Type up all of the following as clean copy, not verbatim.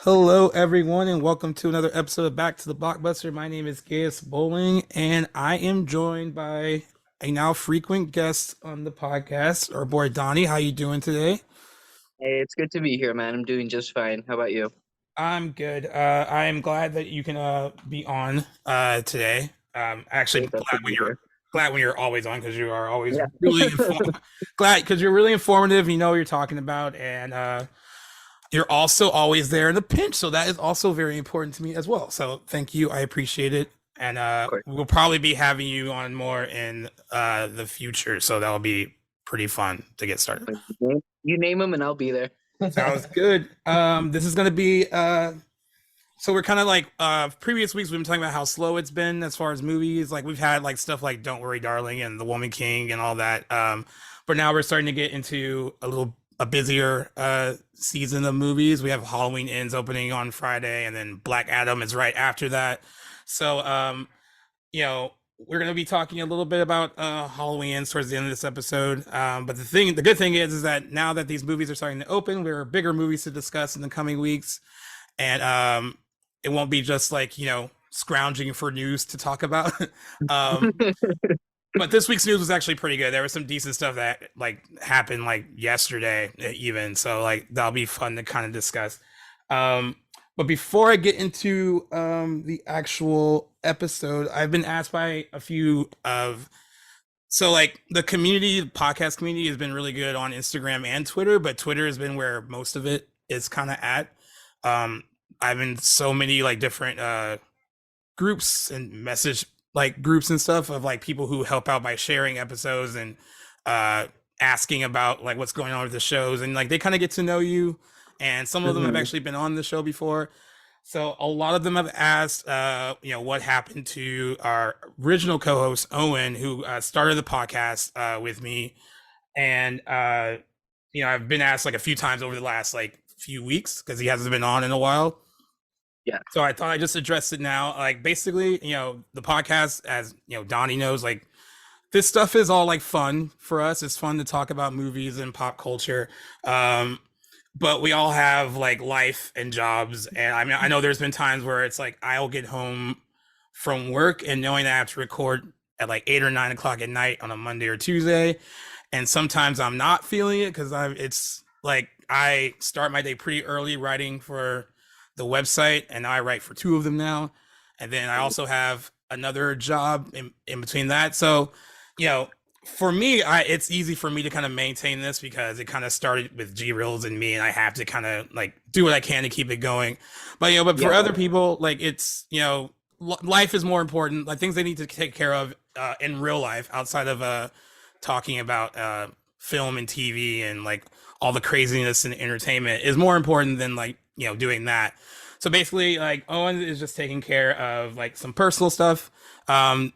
Hello, everyone, and welcome to another episode of Back to the Blockbuster. My name is Gaius Bowling, and I am joined by a now frequent guest on the podcast, our boy Donnie. How you doing today? Hey, it's good to be here, man. I'm doing just fine. How about you? I'm good. I am glad that you can be on today. Actually, Great, that's good to hear. glad when you're always on because you are always Yeah. really glad because you're really informative. You know what you're talking about, and you're also always there in the pinch, so that is also very important to me as well. So thank you, I appreciate it, and Of course. we'll probably be having you on more in the future, so that'll be pretty fun to get started. You name them and I'll be there. Sounds good. This is gonna be so we're kind of like previous weeks we've been talking about how slow it's been as far as movies. Like we've had like stuff like Don't Worry Darling and The Woman King and all that. But now we're starting to get into a busier season of movies. We have Halloween Ends opening on Friday, and then Black Adam is right after that. So you know, we're going to be talking a little bit about Halloween Ends towards the end of this episode. But the good thing is that now that these movies are starting to open, there are bigger movies to discuss in the coming weeks, and it won't be just like scrounging for news to talk about. um, but this week's news was actually pretty good. There was some decent stuff that like happened like yesterday even, so like that'll be fun to kind of discuss. Um, but before I get into the actual episode, I've been asked by a few of so like the community, the podcast community has been really good on Instagram and Twitter, but Twitter has been where most of it is kind of at. Um, I'm in so many like different groups and message like groups and stuff of like people who help out by sharing episodes and uh asking about like what's going on with the shows, and like they kind of get to know you, and some of them have Mhm. actually been on the show before. So a lot of them have asked what happened to our original co-host Owen, who started the podcast with me, and I've been asked like a few times over the last like few weeks because he hasn't been on in a while. Yeah. So I thought I just addressed it now. Like basically, the podcast, as Donnie knows, like this stuff is all like fun for us. It's fun to talk about movies and pop culture. Um, but we all have like life and jobs. And I mean, I know there's been times where it's like I'll get home from work and knowing that I have to record at like 8 or 9 o'clock at night on a Monday or Tuesday. And sometimes I'm not feeling it because it's like I start my day pretty early writing for the website, and I write for two of them now. And then I also have another job in between that. So, you know, for me, it's easy for me to kind of maintain this because it kind of started with G Reels and me, and I have to kind of like do what I can to keep it going. But but for Yeah. other people, like it's life is more important. Like things they need to take care of in real life outside of talking about film and TV and like all the craziness and entertainment is more important than like doing that. So basically, like Owen is just taking care of like some personal stuff. Um,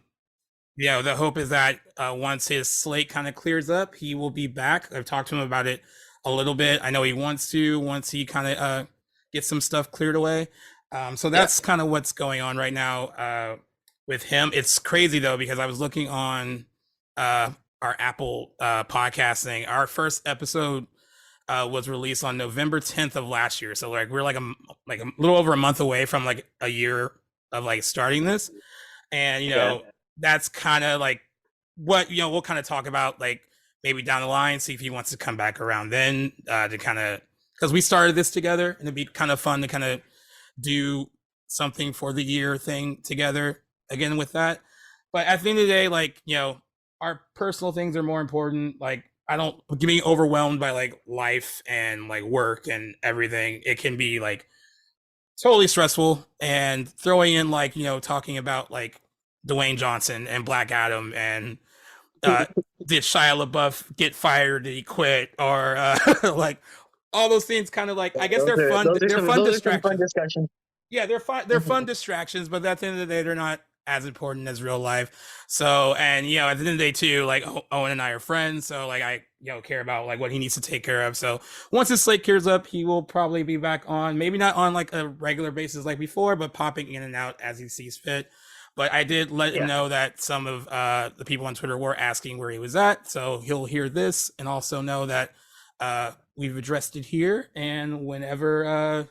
the hope is that once his slate kind of clears up, he will be back. I've talked to him about it a little bit. I know he wants to once he kind of gets some stuff cleared away. So Yeah. that's kind of what's going on right now with him. It's crazy though because I was looking on uh, our Apple podcasting. Our first episode was released on November 10th of last year. So like we're like a little over a month away from like a year of like starting this, and Yeah. that's kind of like what we'll kind of talk about like maybe down the line, see if he wants to come back around then to kind of because we started this together, and it'd be kind of fun to kind of do something for the year thing together again with that. But at the end of the day, like our personal things are more important. Like I don't getting overwhelmed by like life and like work and everything. It can be like totally stressful, and throwing in like talking about like Dwayne Johnson and Black Adam and uh did Shia LaBeouf get fired, did he quit, or like all those things kind of like I guess Those they're are fun, those are they're some fun those are some fun distractions. discussions. Yeah, they're fun distractions, but at the end of the day they're not as important as real life. So, and at the end of the day too, like Owen and I are friends, so like I care about like what he needs to take care of. So once his slate clears up, he will probably be back on, maybe not on like a regular basis like before, but popping in and out as he sees fit. But I did let him Yeah. know that some of the people on Twitter were asking where he was at, so he'll hear this and also know that we've addressed it here, and whenever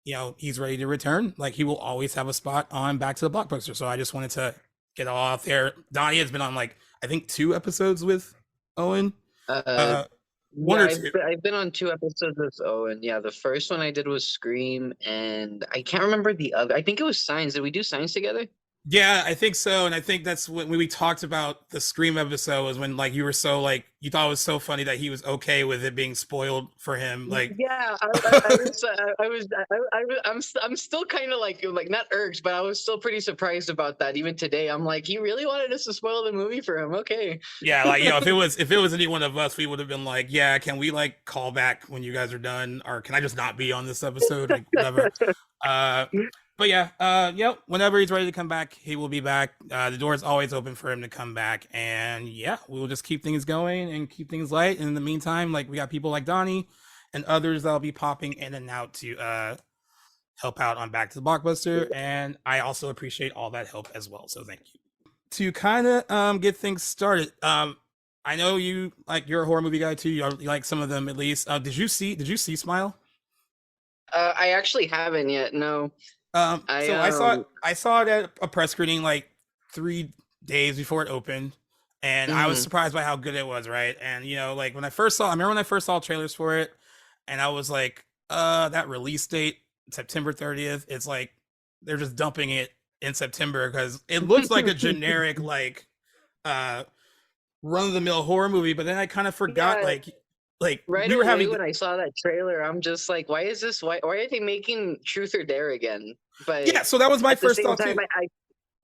he's ready to return. Like he will always have a spot on Back to the Blockbuster. So I just wanted to get all out there. Donnie has been on like I think 2 episodes with Owen. Uh, Uh, one yeah, or I've two. been, I've been on 2 episodes with Owen. Yeah, the first one I did was Scream, and I can't remember the other. I think it was Signs. Did we do Signs together? Yeah, I think so, and I think that's when we talked about the Scream episode was when like you were so like you thought it was so funny that he was okay with it being spoiled for him. Like, Yeah, I'm still kind of like not irked, but I was still pretty surprised about that. Even today, I'm like, he really wanted us to spoil the movie for him. Okay. yeah, like if it was any one of us, we would have been like, yeah, can we like call back when you guys are done, or can I just not be on this episode, like whatever. Uh, but yeah, yep. Whenever he's ready to come back, he will be back. The door is always open for him to come back, and yeah, we will just keep things going and keep things light. And in the meantime, like we got people like Donnie and others that'll be popping in and out to help out on Back to the Blockbuster, and I also appreciate all that help as well. So thank you. To kind of get things started, I know you're a horror movie guy too. You like some of them at least. Did you see Smile? I actually haven't yet. No, I So I saw it at a press screening like 3 days before it opened, and I was mhm. surprised by how good it was, right? And like I remember when I first saw trailers for it, and I was like, that release date, September 30th. It's like they're just dumping it in September because it looks like a generic like uh run of the mill horror movie. But then I kind of forgot Yeah, like right we were away having when I saw that trailer, I'm just like, why is this? Why are they making Truth or Dare again? But yeah. So that was my at the first same thought time, too.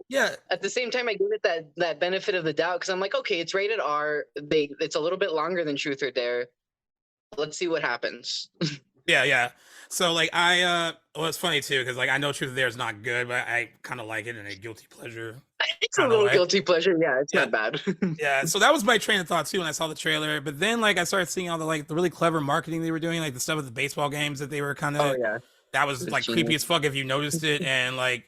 Yeah, at the same time, I give it that benefit of the doubt because I'm like, okay, it's rated R. It's a little bit longer than Truth or Dare. Let's see what happens. yeah. So like well, it's funny too because like I know Truth or Dare is not good, but I kind of like it in a guilty pleasure It's a kind of little way. guilty pleasure. Yeah, it's Yeah, not bad. yeah. So that was my train of thought too when I saw the trailer. But then like I started seeing all the really clever marketing they were doing, like the stuff with the baseball games that they were kind Oh of yeah, that it was was like creepy genius. as fuck if you noticed it, and like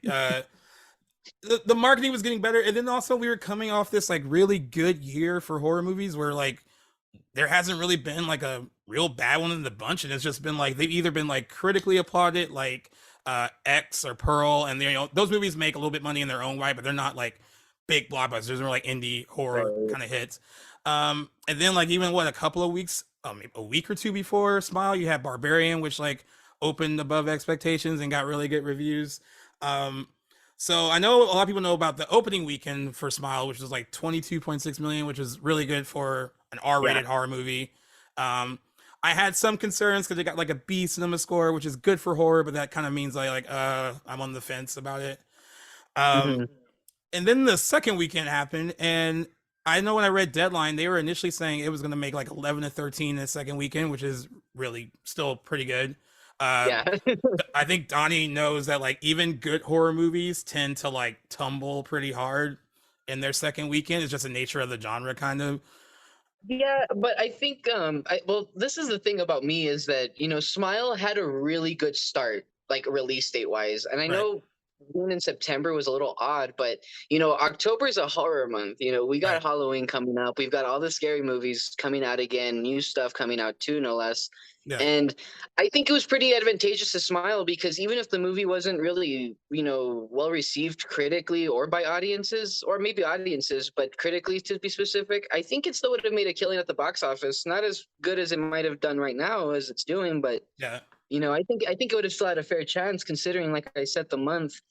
the marketing was getting better, and then also we were coming off this like really good year for horror movies where like there hasn't really been like a real bad one in the bunch, and it's just been like they've either been like critically applauded, like X or Pearl, and those movies make a little bit money in their own right, but they're not like big blockbusters. They're like indie horror Right. kind of hits. And then like even what a couple of weeks, maybe a week or two before Smile, you had Barbarian, which like opened above expectations and got really good reviews. Um, so I know a lot of people know about the opening weekend for Smile, which was like 22.6 million, which is really good for an Yeah. R-rated horror movie. Um, I had some concerns because it got like a B cinema score, which is good for horror, but that kind of means I'm on the fence about it. Um, Hmm. and then the second weekend happened, and I know when I read Deadline, they were initially saying it was going to make like 11 to 13 in the second weekend, which is really still pretty good. Uh, Yeah. I think Donnie knows that like even good horror movies tend to like tumble pretty hard in their second weekend. It's just the nature of the genre, kind of. Yeah, but I think well, this is the thing about me is that, Smile had a really good start, like release date wise. And I Right, know June and September was a little odd, but October is a horror month. We right, got Halloween coming up. We've got all the scary movies coming out again, new stuff coming out too, no less. yeah, And I think it was pretty advantageous to Smile because even if the movie wasn't really, well received critically or by audiences, or maybe audiences, but critically to be specific, I think it still would have made a killing at the box office. Not as good as it might have done right now as it's doing, but yeah, I think it would have still had a fair chance considering, like I said, the month.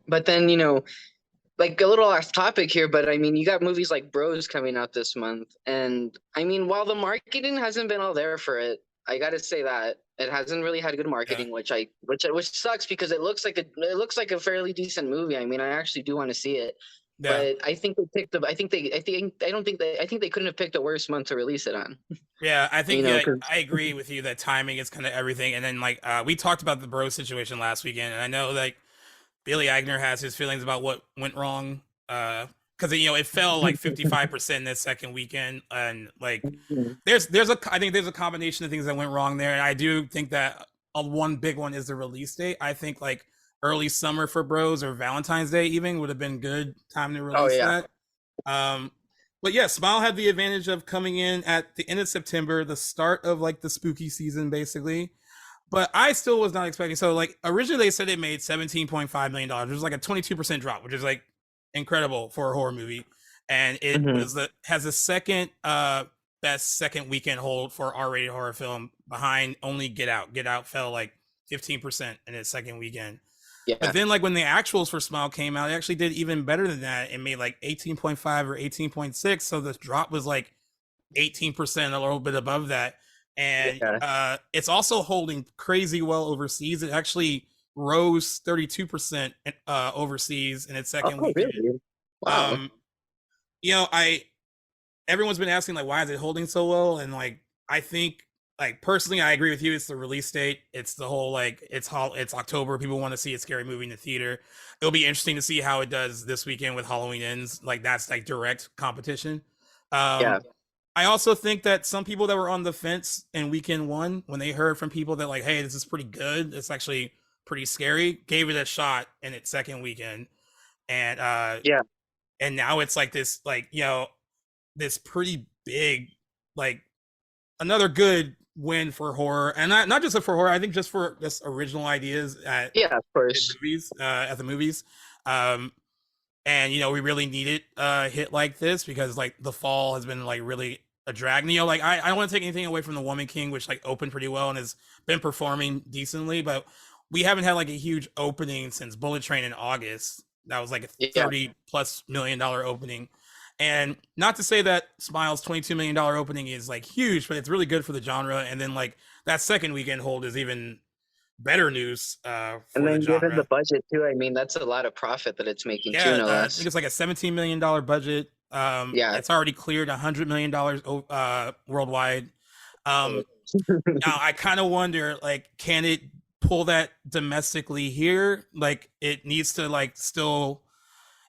But then, like a little off topic here, but I mean, you got movies like Bros coming out this month, and I mean, while the marketing hasn't been all there for it, I got to say that it hasn't really had good yeah, marketing, which sucks because it looks like a fairly decent movie. I mean, I actually do want to see it, yeah. but I think they picked the. I think they. I think I don't think they. I think they couldn't have picked a worse month to release it on. Yeah, I think yeah, Because I agree with you that timing is kind of everything. And then like we talked about the bro situation last weekend, and I know like Billy Agner has his feelings about what went wrong. Because it fell like 55% this second weekend, and like I think there's a combination of things that went wrong there, and I do think that one big one is the release date. I think like early summer for Bros or Valentine's Day even would have been good time to oh release yeah, that. Um, but yeah, Smile had the advantage of coming in at the end of September, the start of like the spooky season, basically. but I still was not expecting. So like originally they said it made $17.5 million. It was like a 22% drop, which is like incredible for a horror movie. And it Hmm. was the has the second best second weekend hold for R-rated horror film behind only Get Out. Get Out fell like 15% in its second weekend. But Yeah. then like when the actuals for Smile came out, it actually did even better than that. It made like 18.5 or 18.6. So the drop was like 18%, a little bit above that. And Yeah. it's also holding crazy well overseas. It actually rose 32% overseas in its second Oh, weekend. really? Wow. Um, I everyone's been asking like why is it holding so well, and like I think like personally I agree with you. It's the release date. It's the whole like it's October. People want to see a scary movie in the theater. It'll be interesting to see how it does this weekend with Halloween Ends. Like that's like direct competition. Um, Yeah. I also think that some people that were on the fence in weekend one, when they heard from people that like, hey, this is pretty good, it's actually pretty scary, gave it a shot in its second weekend, and Yeah. now it's like this, like this pretty big, like another good win for horror, and not just for horror. I think just for just original ideas Yeah. Of at course. movies, at the movies. Um, and we really needed a hit like this because like the fall has been like really a drag. Like I don't want to take anything away from the Woman King, which like opened pretty well and has been performing decently, but we haven't had like a huge opening since Bullet Train in August. That was like a Yeah. 30+ million opening. And not to say that Smile's $22 million opening is like huge, but it's really good for the genre. And then like that second weekend hold is even better news And for the then given the genre. budget too, I mean, that's a lot of profit that it's making too, Yeah, no I think less. it's like a $17 million budget. Yeah. It's already cleared $100 million worldwide. Um, Now I kind of wonder, like, can it pull that domestically here? Like, it needs to like still.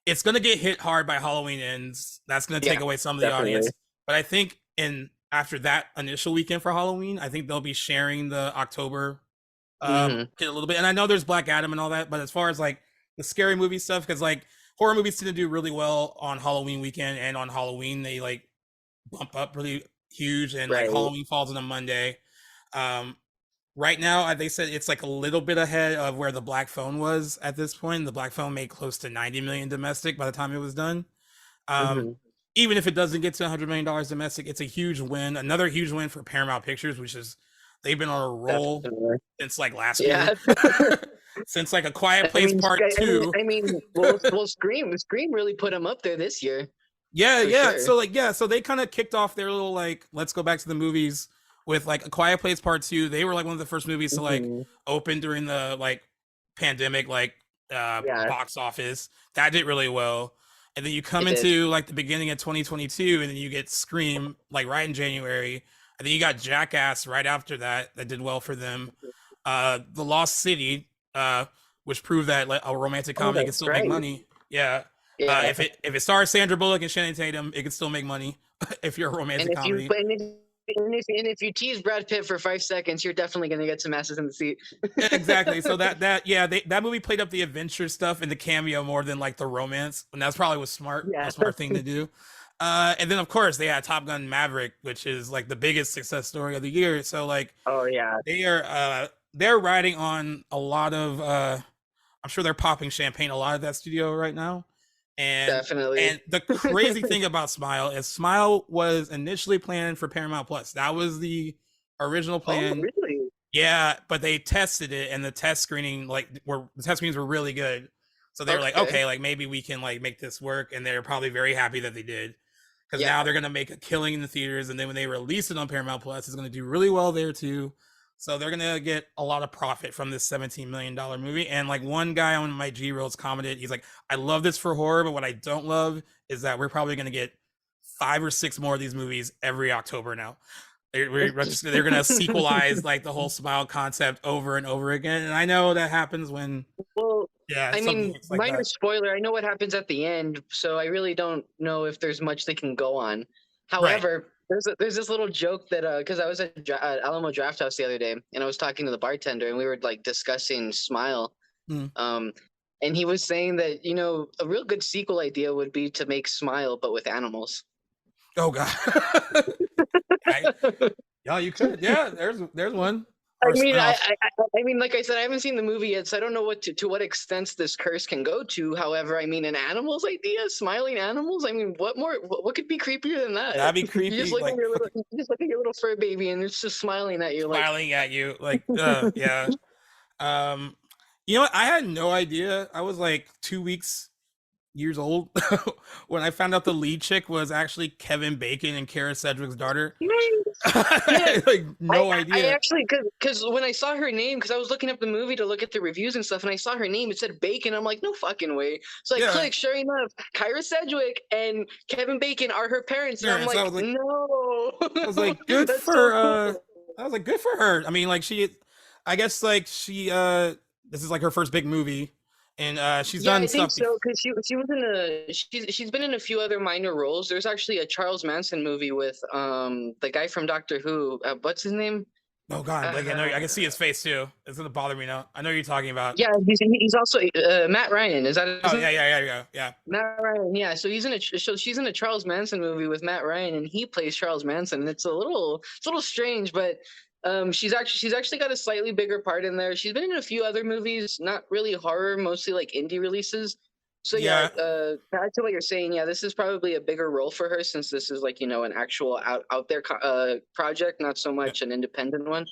It's gonna get hit hard by Halloween Ends. That's gonna Yeah. take away some of the Definitely. audience. But I think in after that initial weekend for Halloween, I think they'll be sharing the October Hmm. hit a little bit. And I know there's Black Adam and all that, but as far as like the scary movie stuff, because like horror movies tend to do really well on Halloween weekend, and on Halloween they like bump up really huge, and like Right. Halloween falls on a Monday. Um, right now, they said it's like a little bit ahead of where the Black Phone was at this point. The Black Phone made close to 90 million domestic by the time it was done. Um, Hmm. Even if it doesn't get to $100 million domestic, it's a huge win. Another huge win for Paramount Pictures, which is they've been on a roll Definitely. since like last year. Yeah. Since like A Quiet I Place mean, Part Two. well, Scream really put him up there this year Yeah, for yeah. sure. So like yeah, so they kind of kicked off their little like let's go back to the movies with like A Quiet Place Part Two. They were like one of the first movies to like Hmm. open during the like pandemic like Yeah, box office. That did really well. And then you come it did. into like the beginning of 2022 and then you get Scream like right in January. And then you got Jackass right after that that did well for them. The Lost City which proved that like, a romantic Oh, comedy can that's still make right. money. Yeah. Yeah. If it stars Sandra Bullock and Shannon Tatum, it can still make money if you're a And romantic if you comedy. and if, and if you tease Brad Pitt for 5 seconds, you're definitely gonna get some asses in the seat. Exactly. So that movie played up the adventure stuff and the cameo more than like the romance, and that's probably was smart Yeah. a smart thing to do. And then of course they had Top Gun Maverick, which is like the biggest success story of the year. So like Oh yeah. they're riding on a lot of I'm sure they're popping champagne a lot at that studio right now. And Definitely. the crazy thing about Smile is Smile was initially planned for Paramount Plus. That was the original Oh plan. really? Yeah, but they tested it and the test screening the test screens were really good. So they were like, Okay. okay, like maybe we can like make this work, and they're probably very happy that they did. Because Yeah. now they're gonna make a killing in the theaters, and then when they release it on Paramount Plus, it's gonna do really well there too. So they're gonna get a lot of profit from this $17 million movie. And like one guy on my G Reels commented, he's like, I love this for horror, but what I don't love is that we're probably gonna get 5 or 6 more of these movies every October now. They're gonna sequelize like the whole Smile concept over and over again. And I know that happens when Well, yeah, I something mean, hits like minor that. spoiler. I know what happens at the end, so I really don't know if there's much they can go on. Right. However, there's this little joke that because I was at Alamo Draft House the other day, and I was talking to the bartender, and we were like discussing Smile. Mm. Um, and he was saying that a real good sequel idea would be to make Smile but with animals. Oh god. I, yeah, you could. Yeah, there's one. I or mean, spinoff. I mean, like I said, I haven't seen the movie yet, so I don't know what to what extent this curse can go to. However, I mean, an animal's idea, smiling animals. I mean, what more? What could be creepier than that? That'd be You just creepy. look at Like your little, fucking you just look at your little fur baby, and it's just smiling at you, like, smiling at you. Like yeah. Um, you know what? I had no idea. I was like 2 years old when I found out the lead chick was actually Kevin Bacon and Kara Sedgwick's daughter. yes, yes. Like I, no I idea. actually, because when I saw her name, because I was looking up the movie to look at the reviews and stuff, and I saw her name, it said Bacon. I'm like, no fucking way. So I Yeah. click, sure enough, Kyra Sedgwick and Kevin Bacon are her parents, and I'm Parents. like, no, I was like, good that's so for cool. I was like, good for her. I mean, like I guess like this is like her first big movie, and she's Yeah, done I think stuff. so because she was in a she's been in a few other minor roles. There's actually a Charles Manson movie with the guy from Doctor Who. What's his name? Oh god, like I know I Uh, can see his face too. It's gonna bother me now. I know who you're talking about. yeah, he's also Matt Ryan. Is that his Oh name? yeah. Matt Ryan, yeah. So he's in a so she's in a Charles Manson movie with Matt Ryan, and he plays Charles Manson. And it's a little strange, but she's actually got a slightly bigger part in there. She's been in a few other movies, not really horror, mostly like indie releases. So yeah, Yeah, back to what you're saying, yeah, this is probably a bigger role for her since this is like an actual out there project, not so yeah, much an independent one.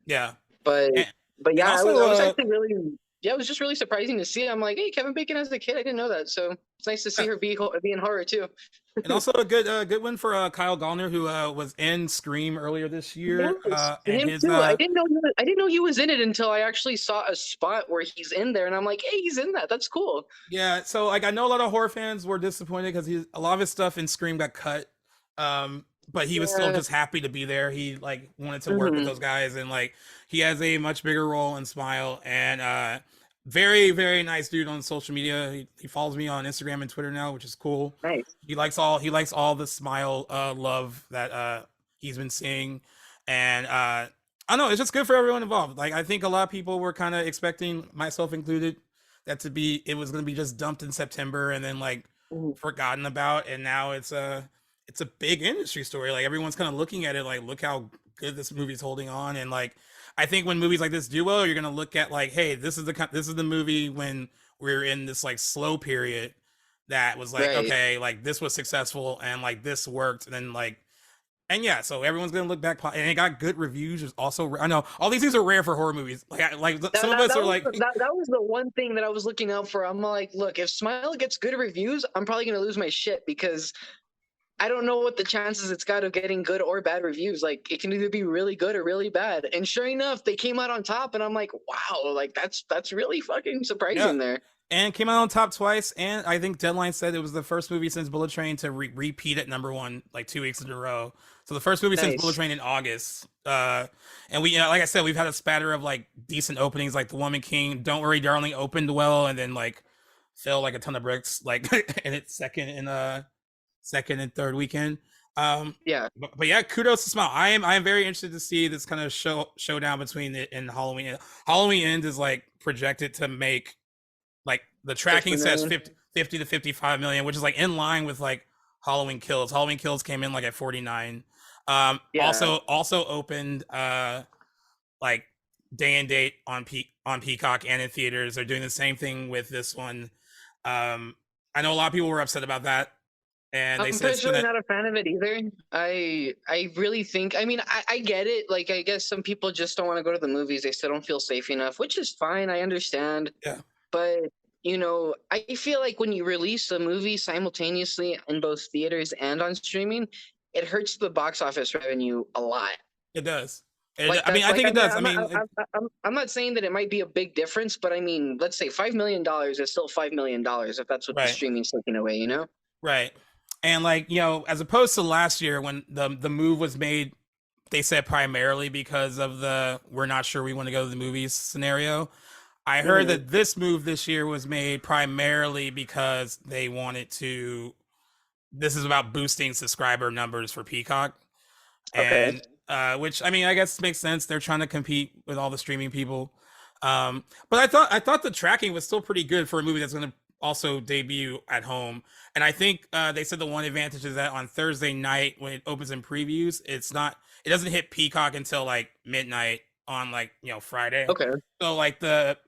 yeah. But And, but and yeah, also I was actually really yeah, it was just really surprising to see. I'm like, hey, Kevin Bacon as a kid, I didn't know that. So it's nice to see yeah, her be in horror too. and also a good one for Kyle Gallner who was in Scream earlier this year. Yes, And him his too. I didn't know he was in it until I actually saw a spot where he's in there, and I'm like, hey, he's in that. That's cool. yeah, so like I know a lot of horror fans were disappointed because he a lot of his stuff in Scream got cut. But he was still Yeah. just happy to be there. He like wanted to work with Hmm. those guys, and like he has a much bigger role in Smile, and very nice dude on social media. He follows me on Instagram and Twitter now, which is cool. Nice. He likes all the Smile love that he's been seeing, and I don't know, it's just good for everyone involved. Like I think a lot of people were kind of expecting, myself included, that it was going to be just dumped in September and then like Mhm. forgotten about, and now it's a big industry story. Like everyone's kind of looking at it like, look how good this movie's holding on. And like I think when movies like this do well, you're gonna look at like, hey, this is the movie when we're in this like slow period that was like, Right. okay, like this was successful and like this worked, and then like, and yeah, so everyone's gonna look back, and it got good reviews. Is also, I know all these things are rare for horror movies. Like some of us That are was like, that was the one thing that I was looking out for. I'm like, look, if Smile gets good reviews, I'm probably gonna lose my shit because I don't know what the chances it's got of getting good or bad reviews. Like it can either be really good or really bad. And sure enough, they came out on top, and I'm like, wow, like that's really fucking yeah, surprising there. and came out on top twice. And I think Deadline said it was the first movie since Bullet Train to repeat at number one like 2 weeks in a row. So the first movie since Bullet Nice. Train in August. And we, like I said, we've had a spatter of like decent openings, like The Woman King, Don't Worry, Darling opened well, and then like fell like a ton of bricks, like in its second and third weekend. Yeah. But yeah, kudos to Smile. I am very interested to see this kind of showdown between it and Halloween. Halloween End is like projected to make, like the 50 tracking says million. 50 to 55 million, which is like in line with like Halloween Kills. Halloween Kills came in like at 49. Yeah. Also opened like day and date on Peacock and in theaters. They're doing the same thing with this one. I know a lot of people were upset about that, and they I'm said it's personally gonna, not a fan of it either. I really think I mean I get it. Like I guess some people just don't want to go to the movies. They still don't feel safe enough, which is fine. I understand. yeah, But I feel like when you release a movie simultaneously in both theaters and on streaming, it hurts the box office revenue a lot. it does. Like I mean, that, I like think it does. I mean, I'm not saying that it might be a big difference, but I mean, let's say $5 million is still $5 million if that's what the right, streaming's taking away, you know? right, and like as opposed to last year when the move was made, they said primarily because of the we're not sure we want to go to the movies scenario. I heard Hmm. that this move this year was made primarily because they wanted to. This is about boosting subscriber numbers for Peacock, Okay. and which I mean, I guess makes sense. They're trying to compete with all the streaming people. But I thought the tracking was still pretty good for a movie that's going to also debut at home. And I think they said the one advantage is that on Thursday night when it opens in previews, it doesn't hit Peacock until like midnight on like Friday. Okay. So like the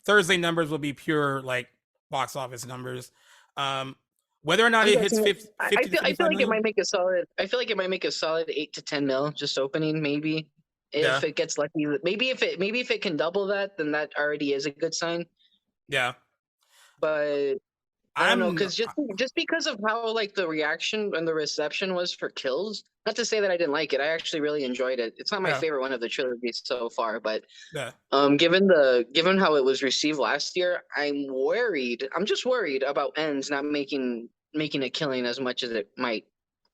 Thursday numbers will be pure like box office numbers. Um, whether or not I'm it hits guessing 50, I 50 to feel I feel 55 like it million. might make a solid. I feel like it might make a solid 8 to 10 mil just opening, maybe. Yeah, If it gets lucky, maybe if it can double that, then that already is a good sign. yeah. But I don't know, I'm because just because of how like the reaction and the reception was for Kills. Not to say that I didn't like it. I actually really enjoyed it. It's not my yeah, favorite one of the trilogy so far, but yeah. given how it was received last year, I'm worried. I'm just worried about Ends not making a killing as much as it might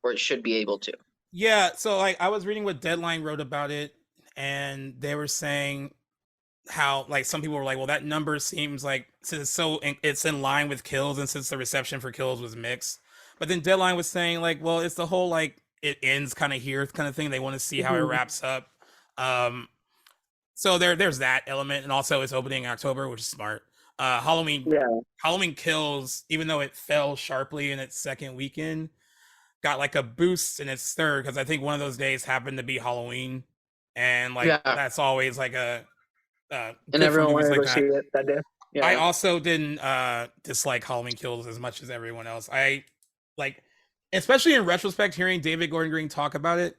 or it should be able to. Yeah, so like I was reading what Deadline wrote about it, and they were saying how like some people were like, well, that number seems like since it's in line with Kills, and since the reception for Kills was mixed. But then Deadline was saying like, well, it's the whole like it ends kind of here kind of thing. They want to see how it Mhm. wraps up. Um, so there's that element, and also it's opening in October, which is smart. Halloween Yeah, Halloween Kills, even though it fell sharply in its second weekend, got like a boost in its third because I think one of those days happened to be Halloween, and like yeah, that's always like a and good for everyone movies wanted to like go see that. it that day. I Yeah, also didn't dislike Halloween Kills as much as everyone else. I like, especially in retrospect, hearing David Gordon Green talk about it,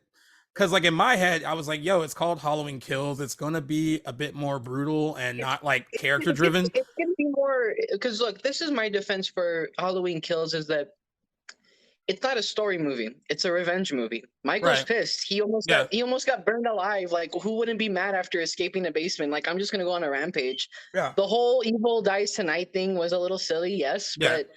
because like in my head, I was like, "Yo, it's called Halloween Kills. It's gonna be a bit more brutal and it's not like character it's driven." it's gonna be more because look, this is my defense for Halloween Kills is that it's not a story movie. It's a revenge movie. Michael's Right? pissed. Yeah. He almost got burned alive. Like who wouldn't be mad after escaping a basement? Like I'm just gonna go on a rampage. Yeah. The whole evil dies tonight thing was a little silly, yes, Yeah. but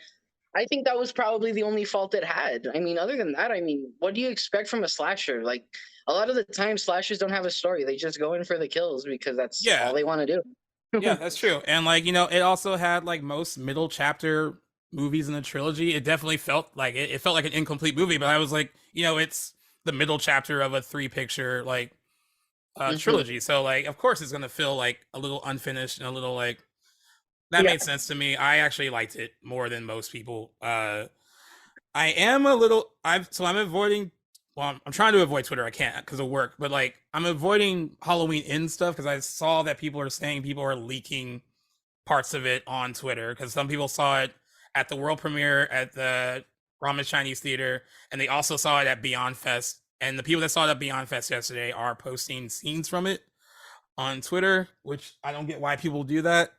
I think that was probably the only fault it had. I mean, other than that, I mean, what do you expect from a slasher? Like a lot of the time slashers don't have a story. They just go in for the kills because that's all Yeah. they want to Yeah, do. that's true. And like, it also had like most middle chapter movies in the trilogy. It definitely felt like it felt like an incomplete movie, but I was like, it's the middle chapter of a three picture like Hmm. trilogy. So like of course it's gonna feel like a little unfinished and a little like that Yeah. made sense to me. I actually liked it more than most people. I am a little I'm avoiding well, I'm trying to avoid Twitter. I can't because of work, but like I'm avoiding Halloween End stuff because I saw that people are saying people are leaking parts of it on Twitter because some people saw it at the world premiere at the Ramen Chinese Theater, and they also saw it at Beyond Fest. And the people that saw it at Beyond Fest yesterday are posting scenes from it on Twitter, which I don't get why people do that.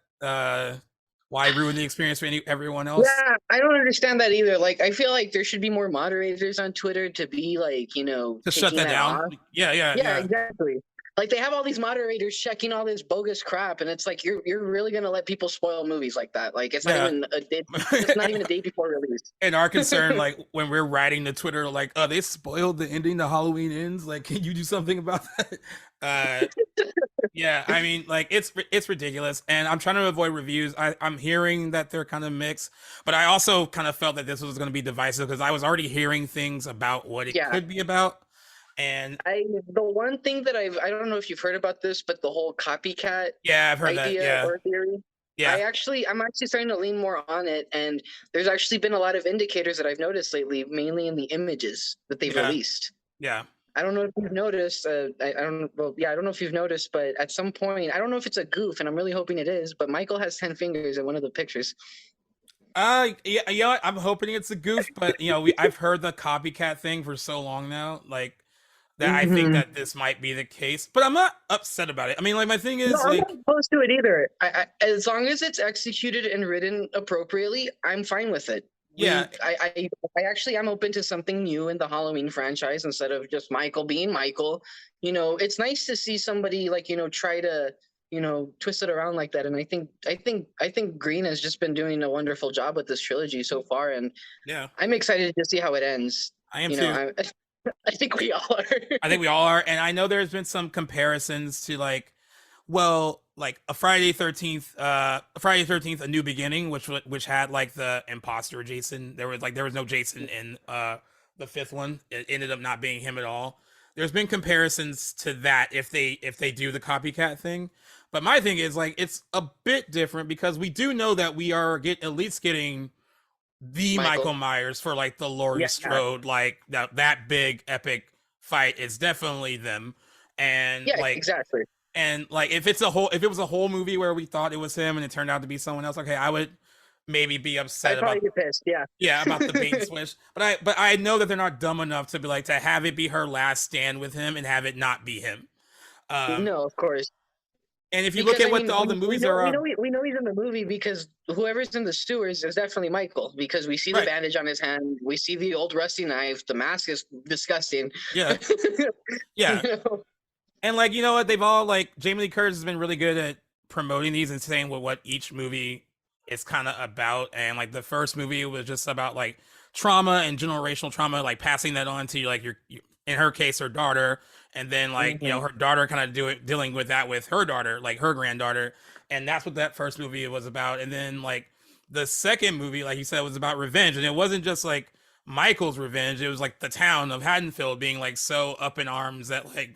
Why ruin the experience for everyone else? Yeah, I don't understand that either. Like, I feel like there should be more moderators on Twitter to be like, To shut taking that that down. off. Yeah, yeah, Yeah, yeah, exactly. Like they have all these moderators checking all this bogus crap, and it's like you're really gonna let people spoil movies like that. Like it's not yeah. even a day. It's not even a day before release. And our concern, like when we're writing to Twitter, like, oh, they spoiled the ending to Halloween Ends. Like, can you do something about that? Uh, Yeah, I mean, like it's ridiculous, and I'm trying to avoid reviews. I'm hearing that they're kind of mixed, but I also kind of felt that this was going to be divisive because I was already hearing things about what it Yeah, could be about, and the one thing that I don't know if you've heard about this, but the whole copycat yeah, I've heard that. idea Yeah, or theory. yeah, I'm actually starting to lean more on it, and there's actually been a lot of indicators that I've noticed lately, mainly in the images that they've yeah, released. yeah. I don't know if you've noticed. I don't. Well, yeah, I don't know if you've noticed, but at some point, I don't know if it's a goof, and I'm really hoping it is. But Michael has 10 fingers in one of the pictures. Yeah, yeah. I'm hoping it's a goof, but I've heard the copycat thing for so long now, like that. I think Hmm. that this might be the case, but I'm not upset about it. I mean, like my thing No, is I'm not like, opposed to it either. As long as it's executed and written appropriately, I'm fine with it. yeah, I actually am open to something new in the Halloween franchise instead of just Michael being Michael. It's nice to see somebody like try to twist it around like that. And I think Green has just been doing a wonderful job with this trilogy so far, and yeah. I'm excited to see how it ends. I am You know, too. I I think we all are. I think we all are, and I know there's been some comparisons to like, well, like a Friday 13th, a New Beginning, which had like the imposter Jason. There was no Jason in the fifth one. It ended up not being him at all. There's been comparisons to that if they do the copycat thing, but my thing is like it's a bit different because we do know that we are at least getting the Michael. Michael Myers for like the Laurie Yeah. Strode, like that big epic fight is definitely them. And Yeah. like Exactly. And like if it was a whole movie where we thought it was him and it turned out to be someone else, okay, I would maybe be upset I'd probably about, be pissed. Yeah. yeah, about the bait and switch. But I know that they're not dumb enough to be like to have it be her last stand with him and have it not be him. Um, No, of course. and if you look Because at I what mean, all the movies are, we know he's in the movie because whoever's in the stewards is definitely Michael. Because we see the right, bandage on his hand, we see the old rusty knife, the mask is disgusting. yeah, You yeah, know? and like you know what, they've all like Jamie Lee Curtis has been really good at promoting these and saying what each movie is kind of about. And like the first movie was just about like trauma and generational trauma, like passing that on to like your in her case her daughter, and then like you know Mhm. her daughter kind of dealing with that with her daughter, like her granddaughter, and that's what that first movie was about. And then like the second movie, like you said, was about revenge, and it wasn't just like Michael's revenge; it was like the town of Haddonfield being like so up in arms that like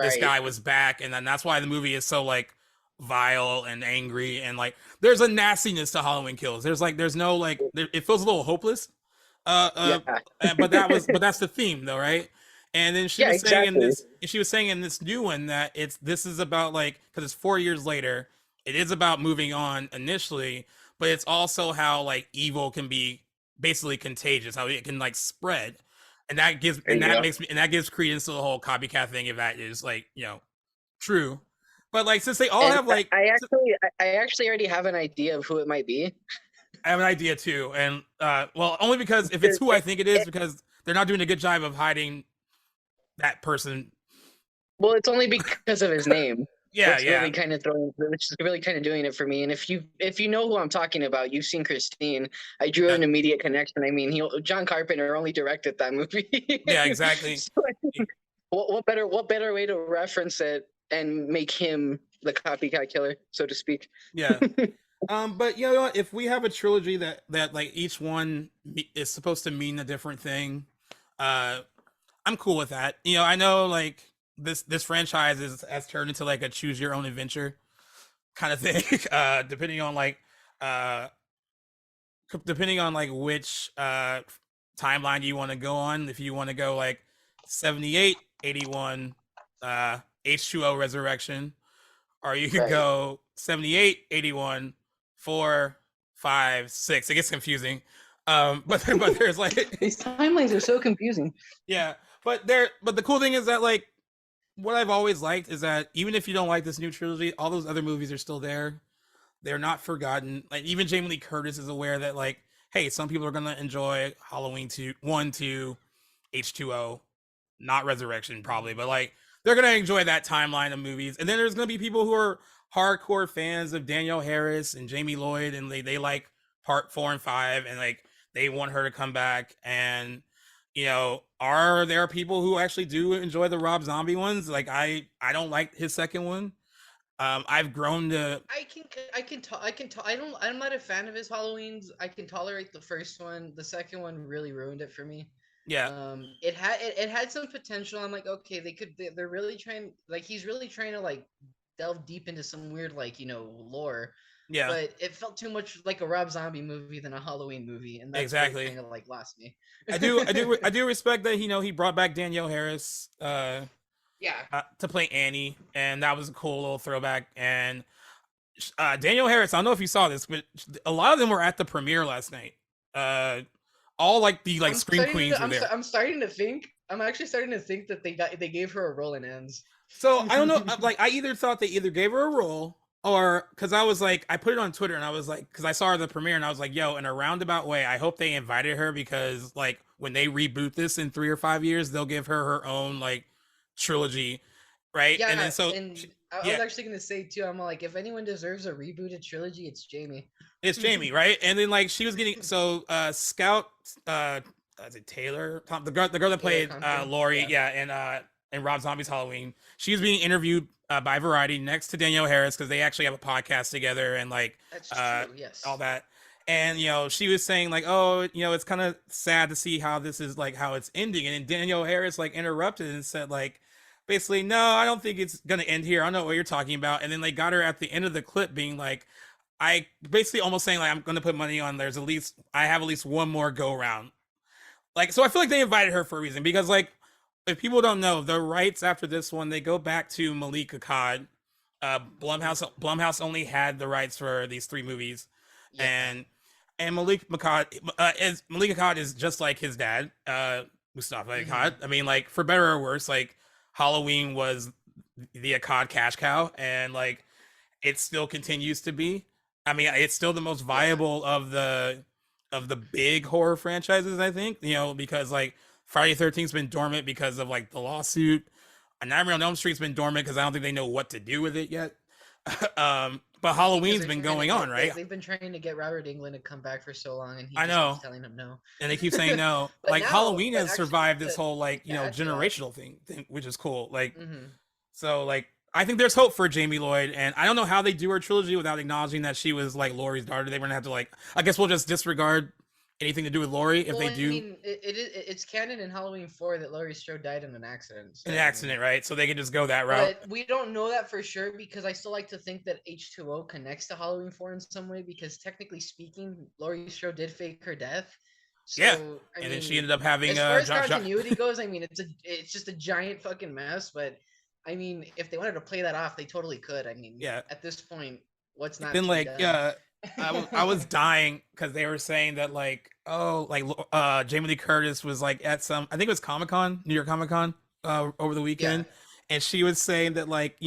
this Right. guy was back, and then that's why the movie is so like vile and angry, and like there's a nastiness to Halloween Kills. There's no like it feels a little hopeless. Uh, Yeah. uh, but that's the theme though, right? And then Yeah, exactly. she was saying in this new one that this is about like because it's 4 years later, it is about moving on initially, but it's also how like evil can be basically contagious, how it can like spread, and There you go. that gives credence to the whole copycat thing if that is like true. But like since they all And have like I actually already have an idea of who it might be. I have an idea too, and well, only because if it's It, who I think it is, it, because they're not doing a good job of hiding that person. well, it's only because of his name. Yeah, yeah, Which is really kind of doing it for me. And if you know who I'm talking about, you've seen Christine. I drew yeah, an immediate connection. I mean, John Carpenter only directed that movie. yeah, exactly. So, what better way to reference it and make him the copycat killer, so to speak? Yeah. But you know what? If we have a trilogy that like each one is supposed to mean a different thing, uh, I'm cool with that. You know, I know like this franchise has turned into like a choose your own adventure kind of thing. Depending on like uh depending on like which timeline you want to go on. If you want to go like 78, 81, H2O Resurrection, or you could Right. go 78, 81, 4, 5, 6. It gets confusing. But there's like These timelines are so confusing. yeah, but the cool thing is that like what I've always liked is that even if you don't like this new trilogy, all those other movies are still there. They're not forgotten. Like even Jamie Lee Curtis is aware that like, hey, some people are gonna enjoy Halloween 2, 1, 2, H2O, not Resurrection probably, but like they're gonna enjoy that timeline of movies. And then there's gonna be people who are hardcore fans of Danielle Harris and Jamie Lloyd, and they like part 4 and 5, and like they want her to come back. And are there people who actually do enjoy the Rob Zombie ones? Like I don't like his second one. I've grown to I'm not a fan of his Halloweens. I can tolerate the first one. The second one really ruined it for me. yeah, It had some potential. I'm like, okay, they're really trying, like he's really trying to like delve deep into some weird like lore, yeah, but it felt too much like a Rob Zombie movie than a Halloween movie, and that's where it exactly. kind of like lost me. I do respect that he brought back Danielle Harris Yeah. to play Annie, and that was a cool little throwback. And Danielle Harris, I don't know if you saw this, but a lot of them were at the premiere last night. All like the like scream queens were there. I'm starting to think. I'm actually starting to think that they gave her a role in Ends. So I don't know. Like I either thought they either gave her a role, or because I was like, I put it on Twitter and I was like, because I saw her at the premiere and I was like, yo, in a roundabout way, I hope they invited her because like when they reboot this in 3 or 5 years, they'll give her her own like trilogy, right? And Yeah, then so and I was yeah, actually gonna say too. I'm like, if anyone deserves a rebooted trilogy, it's Jamie. it's Jamie, right? And then like she was getting so Scout is it Taylor? The girl that Taylor played Compton. Laurie, Yeah, yeah, and Rob Zombie's Halloween. She was being interviewed by Variety next to Danielle Harris because they actually have a podcast together and like that's uh true. all Yes. that. And she was saying like, oh, it's kind of sad to see how this is like how it's ending. And then Danielle Harris like interrupted and said like, basically, no, I don't think it's gonna end here. I don't know what you're talking about. And then they got her at the end of the clip being like, I basically almost saying like I'm gonna put money on I have at least one more go round. Like so I feel like they invited her for a reason because like if people don't know, the rights after this one, they go back to Malika Akkad, Blumhouse only had the rights for these 3 movies, Yeah. and Malik Akkad is just like his dad, Mustafa Akkad. I mean, like, for better or worse, like, Halloween was the Akkad cash cow, and like it still continues to be. I mean, it's still the most viable of the big horror franchises, I think. Because like Friday 13th's been dormant because of like the lawsuit. A Nightmare on Elm Street's been dormant because I don't think they know what to do with it yet. But Halloween's been going on, right? They've been trying to get Robert Englund to come back for so long, and he I just know. keeps telling them no. And they keep saying no. Like, now, Halloween but has actually, survived this the- whole like the actual- generational thing, which is cool. Like, Mhm. so like I think there's hope for Jamie Lloyd, and I don't know how they do her trilogy without acknowledging that she was like Laurie's daughter. They were gonna have to like, I guess we'll just disregard anything to do with Laurie if they do I mean, it's canon in Halloween 4 that Laurie Strode died in an accident. So, an I mean, accident, right? So they can just go that route. But we don't know that for sure because I still like to think that H2O connects to Halloween 4 in some way because technically speaking, Laurie Strode did fake her death. So, Yeah, I and mean, then she ended up having as far as Josh. continuity goes, I mean, it's just a giant fucking mess. But I mean, if they wanted to play that off, they totally could. I mean, Yeah. at this point, what's not Then to be like done? I was dying because they were saying that like, oh, like Jamie Lee Curtis was like at some, I think it was Comic-Con, New York Comic-Con, over the weekend. And she was saying that like,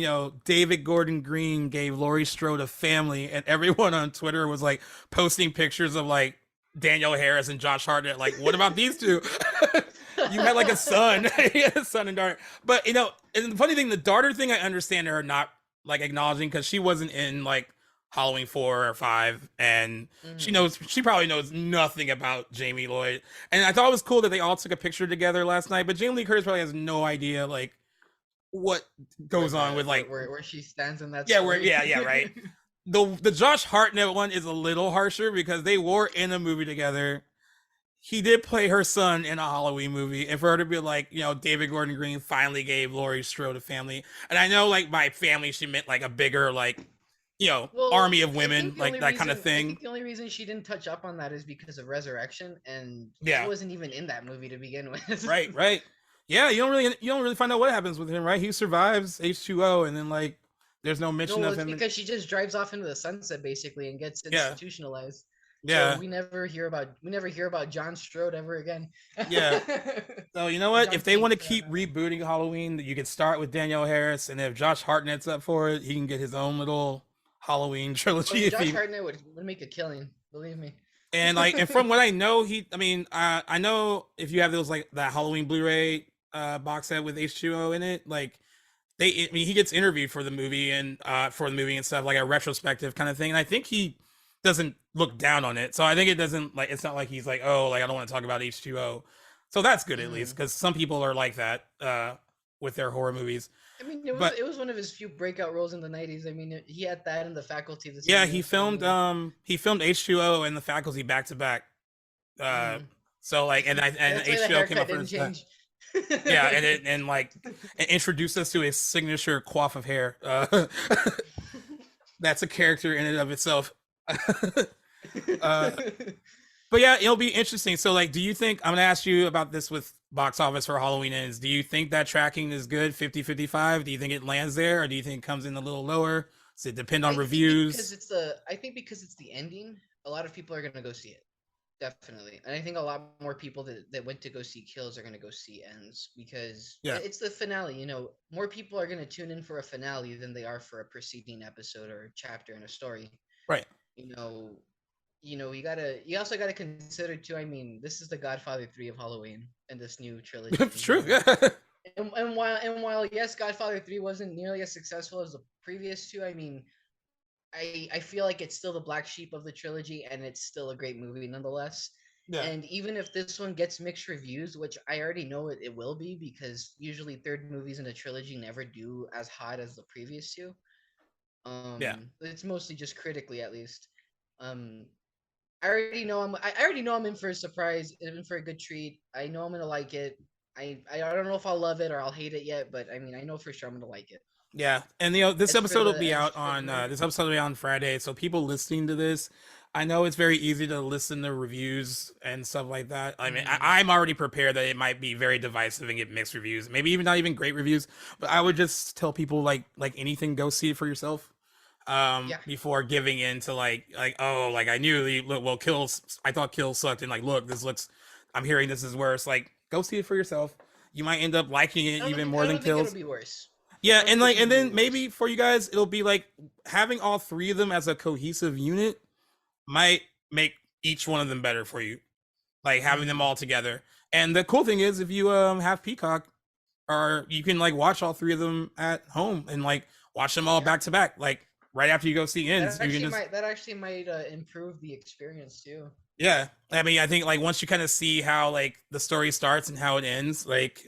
David Gordon Green gave Laurie Strode a family, and everyone on Twitter was like posting pictures of like Danielle Harris and Josh Hartnett. Like, what about these two? You had like a son, a son and daughter. But and the funny thing, the daughter thing, I understand her not like acknowledging because she wasn't in like Halloween 4 or 5, and she probably knows nothing about Jamie Lloyd. And I thought it was cool that they all took a picture together last night, but Jamie Lee Curtis probably has no idea like what goes on with like where she stands in that. yeah, story. yeah, right. The Josh Hartnett one is a little harsher because they were in a movie together. He did play her son in a Halloween movie, and for her to be like, David Gordon Green finally gave Laurie Strode a family, and I know like by family she meant like a bigger like, army of I think women, the like only that kind of reason- I thing. think the only reason she didn't touch up on that is because of Resurrection, and Yeah. he wasn't even in that movie to begin with. Right. Yeah, you don't really find out what happens with him, right? He survives H2O, and then like there's no mention No, of it's him. because she just drives off into the sunset basically and gets Yeah. institutionalized. Yeah. So we never hear about John Strode ever again. Yeah. So you know what? John If they want to Pink, keep rebooting Halloween, you can start with Danielle Harris, and if Josh Hartnett's up for it, he can get his own little Halloween trilogy. Josh Hartnett would make a killing, believe me. And like, and from what I know, I know if you have those like that Halloween Blu-ray box set with H2O in it, like he gets interviewed for the movie and stuff, like a retrospective kind of thing. And I think he doesn't look down on it. So I think it doesn't like, it's not like he's like, oh, like I don't want to talk about H2O. So that's good at least, because some people are like that with their horror movies. I mean, it was one of his few breakout roles in the '90s. I mean, he had that in The Faculty. Yeah, he filmed H2O and The Faculty back to back. So like, and H2O came up for his yeah, and introduced us to his signature coif of hair. That's a character in and of itself. But yeah, it'll be interesting. So like, do you think, I'm gonna ask you about this with box office for Halloween Ends, do you think that tracking is good, 50-55? Do you think it lands there, or do you think it comes in a little lower? Does it depend on reviews? I think because it's the ending, a lot of people are gonna go see it. Definitely. And I think a lot more people that went to go see Kills are gonna go see Ends because it's the finale. More people are gonna tune in for a finale than they are for a preceding episode or chapter in a story. Right. You also gotta consider too. I mean, this is the Godfather 3 of Halloween and this new trilogy. True. And while yes, Godfather 3 wasn't nearly as successful as the previous two, I mean, I feel like it's still the black sheep of the trilogy, and it's still a great movie nonetheless. Yeah. And even if this one gets mixed reviews, which I already know it will be, because usually third movies in a trilogy never do as hot as the previous two. It's mostly just critically, at least. I already know I'm in for a surprise, in for a good treat. I know I'm gonna like it. I don't know if I'll love it or I'll hate it yet, but I mean, I know for sure I'm gonna like it. Yeah, and this episode will be out on Friday. So people listening to this, I know it's very easy to listen to reviews and stuff like that. I mean, Mhm. I'm already prepared that it might be very divisive and get mixed reviews, maybe even not even great reviews. But I would just tell people like anything, go see it for yourself. Yeah. Before giving in to like oh like I knew the look well kills I thought kills sucked and like look this looks I'm hearing this is worse. Like go see it for yourself. You might end up liking it even more I than don't think it'll kills. be worse. Yeah, I don't and think this like and movie will then be maybe worse. for you guys it'll be like having all three of them as a cohesive unit might make each one of them better for you. Like having them Mhm. all together. And the cool thing is if you have Peacock or you can like watch all three of them at home and like watch them all Yeah. back to back. Like right after you go see ends, you can just That actually might improve the experience too. yeah. I mean, I think like once you kind of see how like the story starts and how it ends, like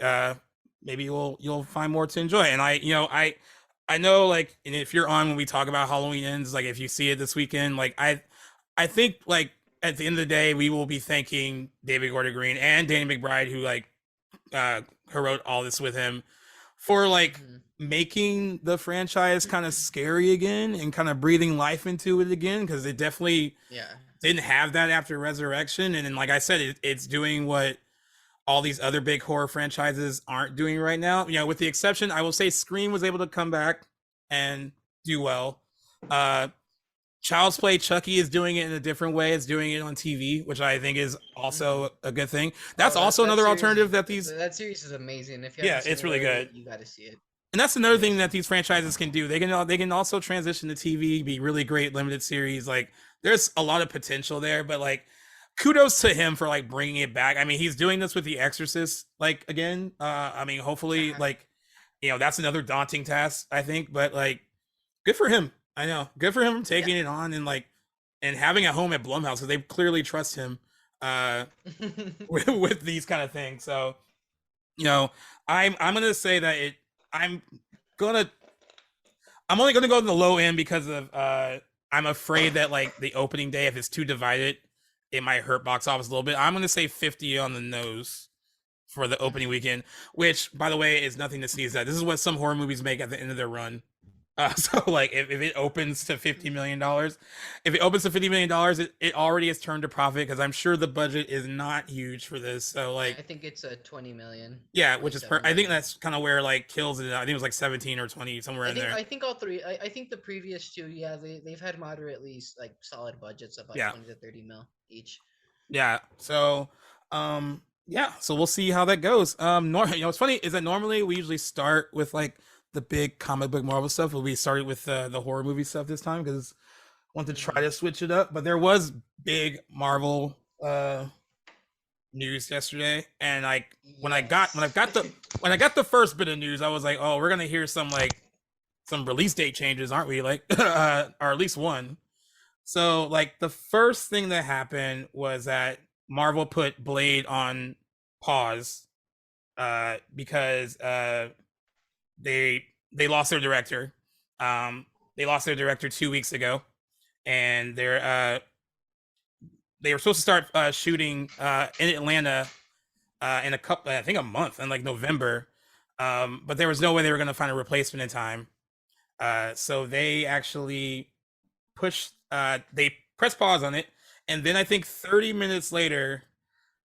maybe you'll find more to enjoy. And I know like and if you're on when we talk about Halloween ends, like if you see it this weekend, like I think like at the end of the day we will be thanking David Gordon Green and Danny McBride who wrote all this with him for like Mhm. making the franchise kind of scary again and kind of breathing life into it again because it definitely Yeah. didn't have that after Resurrection. And then, like I said, it's doing what all these other big horror franchises aren't doing right now. You know, with the exception, I will say Scream was able to come back and do well. Uh, Child's Play Chucky is doing it in a different way. It's doing it on TV, which I think is Mhm. also a good thing. That's Oh, also that another series alternative is that these, that series is amazing. If you yeah, haven't seen it's it really already, good. you got to see it. And that's It's another thing amazing. that these franchises can do. They can also transition to TV, be really great limited series. Like there's a lot of potential there, but like kudos to him for like bringing it back. I mean, he's doing this with The Exorcist like again. I mean, hopefully Yeah. like that's another daunting task, I think, but like good for him. I know. Good for him Yeah. taking it on and like and having a home at Blumhouse because they clearly trust him uh with these kind of things. So, you know, I'm gonna say that I'm gonna I'm only gonna go to the low end because of I'm afraid that like the opening day, if it's too divided, it might hurt box office a little bit. I'm gonna say 50 on the nose for the opening Mhm. weekend, which by the way is nothing to sneeze at. This is what some horror movies make at the end of their run. So like if it opens to $50 million, if it opens to $50 million, it already has turned a profit because I'm sure the budget is not huge for this. So like I think it's a 20 million, yeah, which is 27 I think million. that's kind of where like kills it. I think it was like 17 or 20 somewhere in there. I think all three. I think the previous two, yeah, they've had moderately like solid budgets, about Yeah. 20 to 30 mil each. Yeah. So, yeah. So we'll see how that goes. What's funny is that normally we usually start with like the big comic book Marvel stuff. But we started with the horror movie stuff this time because I want to try Mhm. to switch it up. But there was big Marvel news yesterday, and like Yes. when I got the first bit of news, I was like, oh, we're gonna hear some release date changes, aren't we? Like, or at least one. So like the first thing that happened was that Marvel put Blade on pause because they lost their director. They lost their director 2 weeks ago, and they were supposed to start shooting in Atlanta in a couple, I think a month in like November. But there was no way they were going to find a replacement in time. So they actually they pressed pause on it, and then I think 30 minutes later,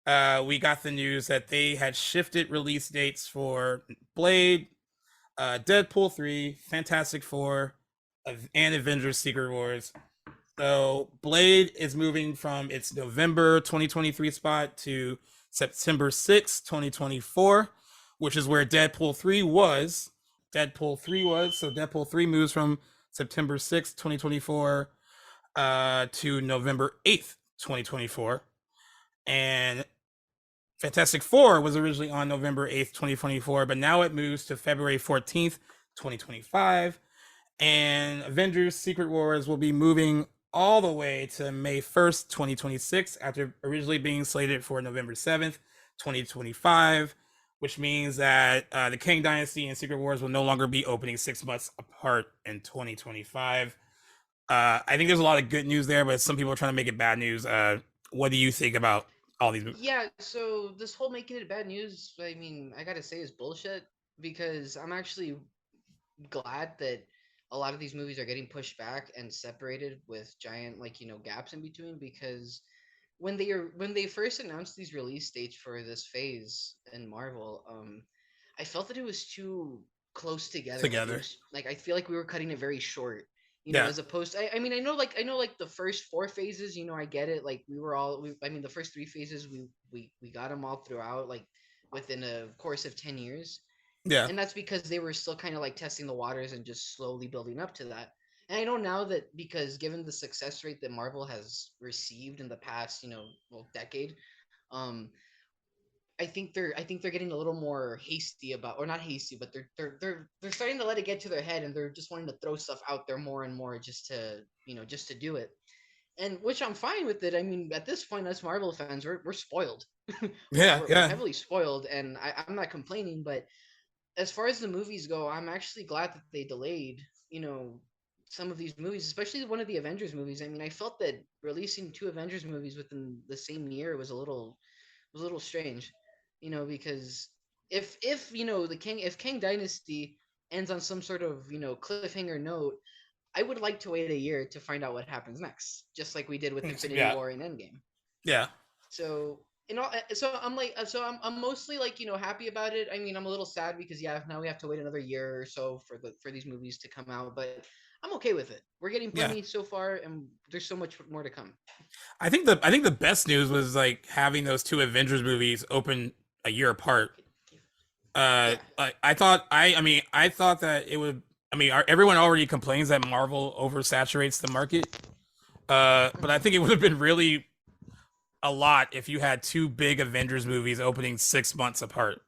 we got the news that they had shifted release dates for Blade, Deadpool 3, Fantastic Four, and Avengers: Secret Wars. So Blade is moving from its November 2023 spot to September 6th, 2024, which is where Deadpool 3 was. So Deadpool 3 moves from September 6th, 2024 to November 8th, 2024. And Fantastic Four was originally on November 8th, 2024, but now it moves to February 14th, 2025. And Avengers Secret Wars will be moving all the way to May 1st, 2026, after originally being slated for November 7th, 2025, which means that the Kang Dynasty and Secret Wars will no longer be opening 6 months apart in 2025. I think there's a lot of good news there, but some people are trying to make it bad news. What do you think about all these? Yeah, so this whole making it bad news, I mean, I gotta say is bullshit because I'm actually glad that a lot of these movies are getting pushed back and separated with giant like gaps in between because when they first announced these release dates for this phase in Marvel, I felt that it was too close together. Like it Together. was like I feel like we were cutting it very short. Yeah. As opposed to, I mean, I know like the first four phases, I get it. Like I mean, the first three phases, we got them all throughout, like within a course of 10 years, Yeah. and that's because they were still kind of like testing the waters and just slowly building up to that. And I know now that because given the success rate that Marvel has received in the past, decade, um, I think they're getting a little more hasty about, or not hasty, but they're starting to let it get to their head, and they're just wanting to throw stuff out there more and more just to just to do it. And which I'm fine with it. I mean, at this point, us Marvel fans, we're spoiled. Yeah. We're Yeah. heavily spoiled, and I'm not complaining, but as far as the movies go, I'm actually glad that they delayed, some of these movies, especially one of the Avengers movies. I mean, I felt that releasing two Avengers movies within the same year was a little strange, because if the King if King Dynasty ends on some sort of cliffhanger note, I would like to wait a year to find out what happens next, just like we did with Infinity Yeah. War and Endgame. Yeah. So so I'm like, I'm mostly like happy about it. I mean, I'm a little sad because now we have to wait another year or so for these movies to come out, but I'm okay with it. We're getting Yeah. plenty so far, and there's so much more to come. I think the best news was like having those two Avengers movies open a year apart. Yeah. I mean, I thought that it would. I mean, everyone already complains that Marvel oversaturates the market. But I think it would have been really a lot if you had two big Avengers movies opening 6 months apart.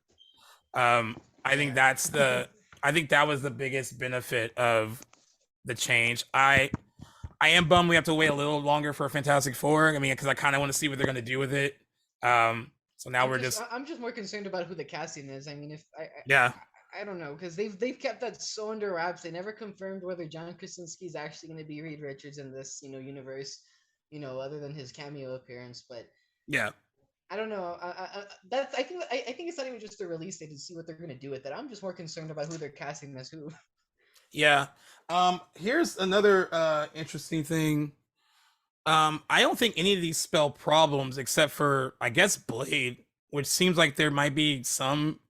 I think Yeah. I think that was the biggest benefit of the change. I am bummed we have to wait a little longer for Fantastic Four. I mean, because I kind of want to see what they're gonna do with it. So now we're just I'm just more concerned about who the casting is. I mean, if yeah. I don't know, because they've kept that so under wraps. They never confirmed whether John Krasinski is actually going to be Reed Richards in this universe, other than his cameo appearance. But Yeah. I don't know. That's I think it's not even just the release date to see what they're going to do with it. I'm just more concerned about who they're casting as who. Yeah. Here's another interesting thing. I don't think any of these spell problems except for I guess Blade, which seems like there might be some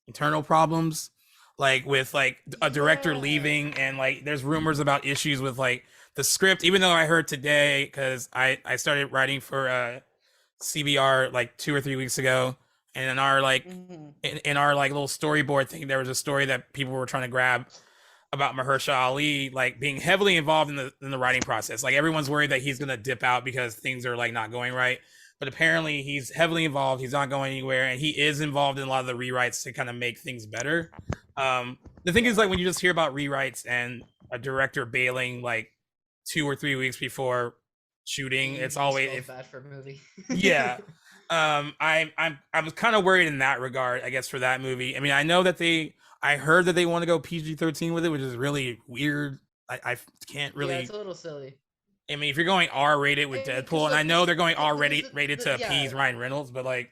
internal problems, like with like a director Yeah. leaving, and like there's rumors about issues with like the script. Even though I heard today, because I started writing for CBR like 2 or 3 weeks ago, and in our like Hmm. in our like little storyboard thing, there was a story that people were trying to grab about Mahershala Ali like being heavily involved in the writing process. Like everyone's worried that he's gonna dip out because things are like not going right. But apparently he's heavily involved. He's not going anywhere, and he is involved in a lot of the rewrites to kind of make things better. The thing is, like when you just hear about rewrites and a director bailing like 2 or 3 weeks before shooting, It it's usually always spells bad for a movie. yeah. I was kind of worried in that regard, I guess, for that movie. I mean, I heard that they want to go PG-13 with it, which is really weird. I can't Yeah, really. it's a little silly. I mean, if you're going R-rated with Because Deadpool, and I look, know they're going because R-rated to yeah, appease Ryan Reynolds, but like,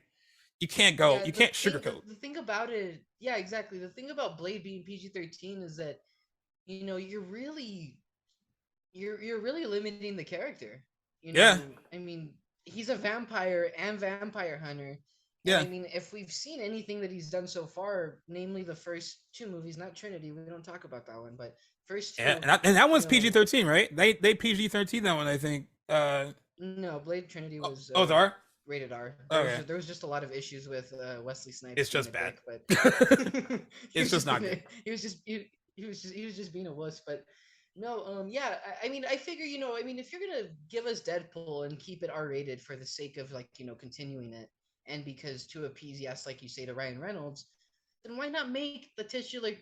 yeah, you can't sugarcoat. the thing about it, yeah, exactly. The thing about Blade being PG-13 is that you're really limiting the character. Yeah, I mean, he's a vampire and vampire hunter. And I yeah, mean, if we've seen anything that he's done so far, namely the first two movies, not Trinity, we don't talk about that one, but first yeah, two, and that you one's know, PG-13, right? They PG-13 that one, I think. no, Blade Trinity was Oh, it's R. rated R. Okay, There was just a lot of issues with Wesley Snipes it's being just a bad. dick, but he It's was just just not being good. he was just he was just being a wuss. But no, yeah, I mean, I figure I mean, if you're gonna give us Deadpool and keep it R rated for the sake of like continuing it, and because to appease, yes, like you say, to Ryan Reynolds, then why not make the titular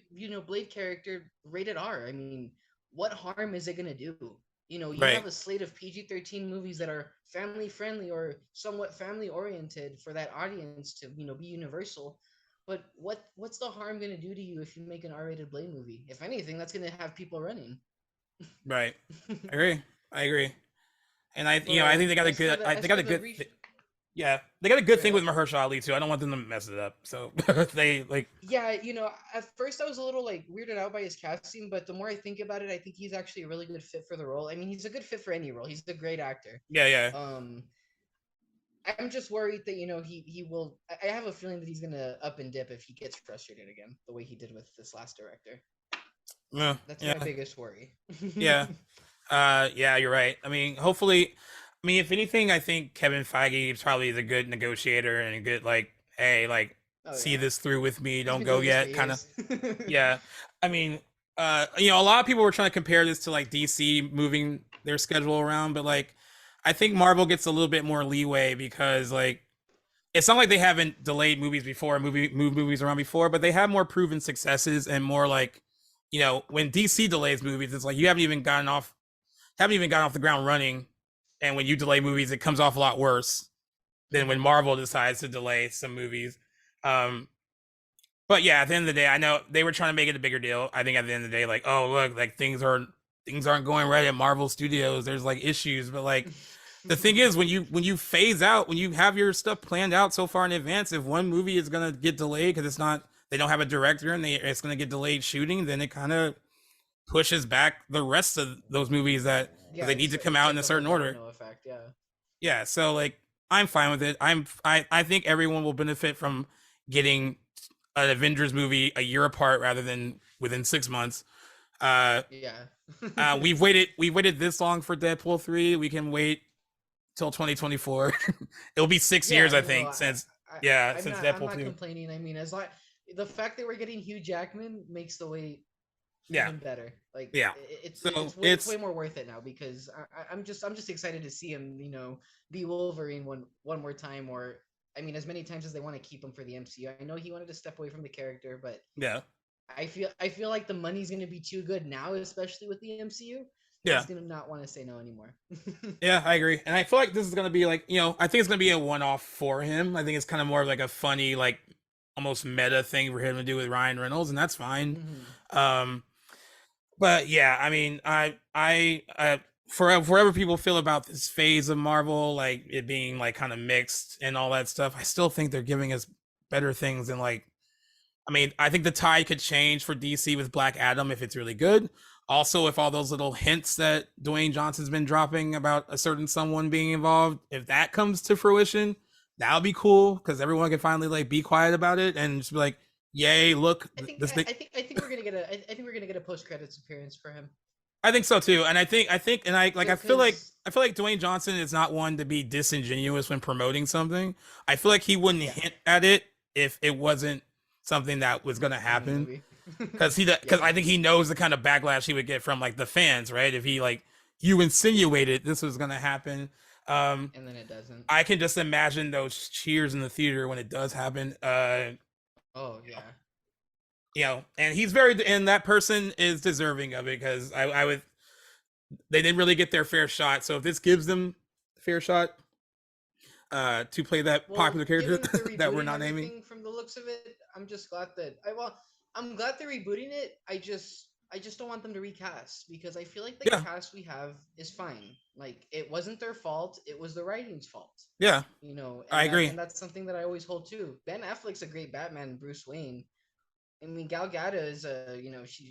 Blade character rated R? I mean, what harm is it gonna do? You Right, have a slate of PG-13 movies that are family friendly or somewhat family oriented for that audience to be universal. But what's the harm gonna do to you if you make an R-rated Blade movie? If anything, that's gonna have people running. right. I agree. I agree. And I But think they got a as for good. the They got a good. reach, Yeah, they got a good thing Yeah. with Mahershala Ali too. I don't want them to mess it up. So they like, Yeah, at first I was a little like weirded out by his casting, but the more I think about it, I think he's actually a really good fit for the role. I mean, he's a good fit for any role. He's a great actor. yeah, yeah, Um, I'm just worried that he will. I have a feeling that he's gonna up and dip if he gets frustrated again, the way he did with this last director. yeah, That's my yeah, biggest worry. yeah. Yeah, you're right. I mean, hopefully, I mean, if anything, I think Kevin Feige is probably the good negotiator and a good like, hey, like, Oh see yeah, this through with me. he's Don't been go doing this for yet. Kind of. years. Yeah. I mean, a lot of people were trying to compare this to like DC moving their schedule around, but like, I think Marvel gets a little bit more leeway because like, it's not like they haven't delayed movies before, move movies around before, but they have more proven successes and more like, when DC delays movies, it's like you haven't even gotten off the ground running, and when you delay movies, it comes off a lot worse than when Mhm. Marvel decides to delay some movies. Um, but yeah, at the end of the day, I know they were trying to make it a bigger deal. I think at the end of the day, like, oh look, like things aren't going right at Marvel Studios. There's like issues, but like the thing is, when you phase out, when you have your stuff planned out so far in advance, if one movie is gonna get delayed because they don't have a director and it's gonna get delayed shooting, then it kind of pushes back the rest of those movies that Yeah, they need to come it's out in like a a whole certain order. domino effect. Yeah. Yeah, so like I'm fine with it. I think everyone will benefit from getting an Avengers movie a year apart rather than within 6 months. Uh, Yeah. we've waited this long for Deadpool 3. We can wait till 2024. It'll be 6 years, Yeah, I no, think, yeah, I'm since not Deadpool 2. complaining. I mean, as long the fact that we're getting Hugh Jackman makes the wait Yeah, even better. Like yeah. So it's way more worth it now because I'm just excited to see him, be Wolverine one more time, or I mean, as many times as they want to keep him for the MCU. I know he wanted to step away from the character, but yeah, I feel like the money's gonna be too good now, especially with the MCU. He's yeah. gonna not want to say no anymore. Yeah, I agree. And I feel like this is gonna be like, I think it's gonna be a one-off for him. I think it's kind of more of like a funny, like almost meta thing for him to do with Ryan Reynolds, and that's fine. Mhm. Um, but yeah, I mean, forever people feel about this phase of Marvel, like it being like kind of mixed and all that stuff. I still think they're giving us better things than like, I mean, I think the tide could change for DC with Black Adam if it's really good. Also, if all those little hints that Dwayne Johnson's been dropping about a certain someone being involved, if that comes to fruition, that'll be cool because everyone can finally like be quiet about it and just be like, "Yay! Look, I think this thing." I think we're gonna get I think we're gonna get a post credits appearance for him. I think so too, and and I like Because I feel like Dwayne Johnson is not one to be disingenuous when promoting something. I feel like he wouldn't yeah, hint at it if it wasn't something that was going to in the happen. movie. Because Yeah, I think he knows the kind of backlash he would get from like the fans, right? If he like you insinuated this was gonna happen. Um, and then it doesn't. I can just imagine those cheers in the theater when it does happen. Oh yeah. And he's very and that person is deserving of it because I would they didn't really get their fair shot. So if this gives them a fair shot, to play that Well, popular character given that they're that we're rebooting not naming. everything from the looks of it, I'm just glad that I'm glad they're rebooting it. I just don't want them to recast because I feel like the Yeah, cast we have is fine. Like it wasn't their fault; it was the writing's fault. yeah, I And agree. that's something that I always hold too. Ben Affleck's a great Batman, Bruce Wayne. I mean, Gal Gadot is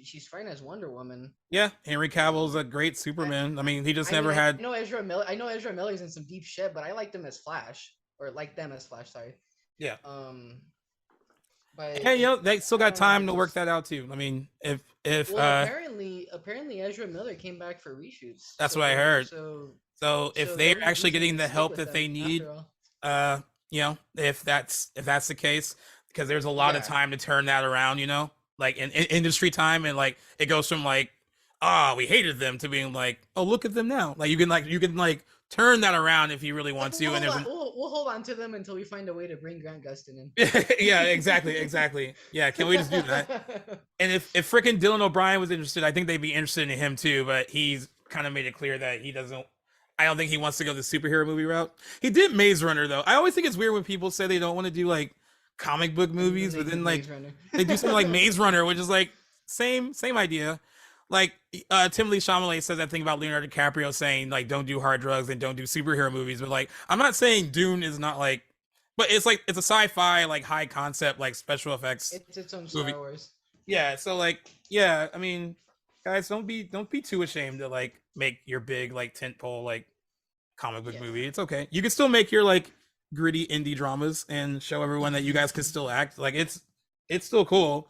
she's fine as Wonder Woman. Yeah, Henry Cavill's Um, a great I Superman. I mean, he just I mean, never I had. know Ezra Miller. I know Ezra Miller's in some deep shit, but I liked him as Flash, or like them as Flash. Sorry. Yeah, Um, but hey, they still I got don't know. time to work that out too. I mean, if Well, apparently Ezra Miller came back for reshoots. that's what I heard. So So if so they're they're actually losing getting the stick help with that they them need, after all. if that's the case, because there's a lot of Yeah. time to turn that around, like in industry time, and like it goes from like, we hated them to being like, oh, look at them now. Like you can turn that around if you really want to, and if We'll hold on to them until we find a way to bring Grant Gustin in. yeah, exactly. Yeah, can we just do that? And if freaking Dylan O'Brien was interested, I think they'd be interested in him too. But he's kind of made it clear that he doesn't. I don't think he wants to go the superhero movie route. He did Maze Runner though. I always think it's weird when people say they don't want to do like comic book And then movies, they but do then like Maze Runner. they do something like Maze Runner, which is like same idea. like Timothy Chalamet says that thing about Leonardo DiCaprio saying like don't do hard drugs and don't do superhero movies, but like I'm not saying Dune is not like, but it's like it's a sci-fi like high concept like special effects It's its own movie. Star Wars. Yeah, so like yeah, I mean, guys, don't be too ashamed to like make your big like tentpole like comic book Yeah. movie. It's okay. You can still make your like gritty indie dramas and show everyone that you guys can still act. Like it's still cool.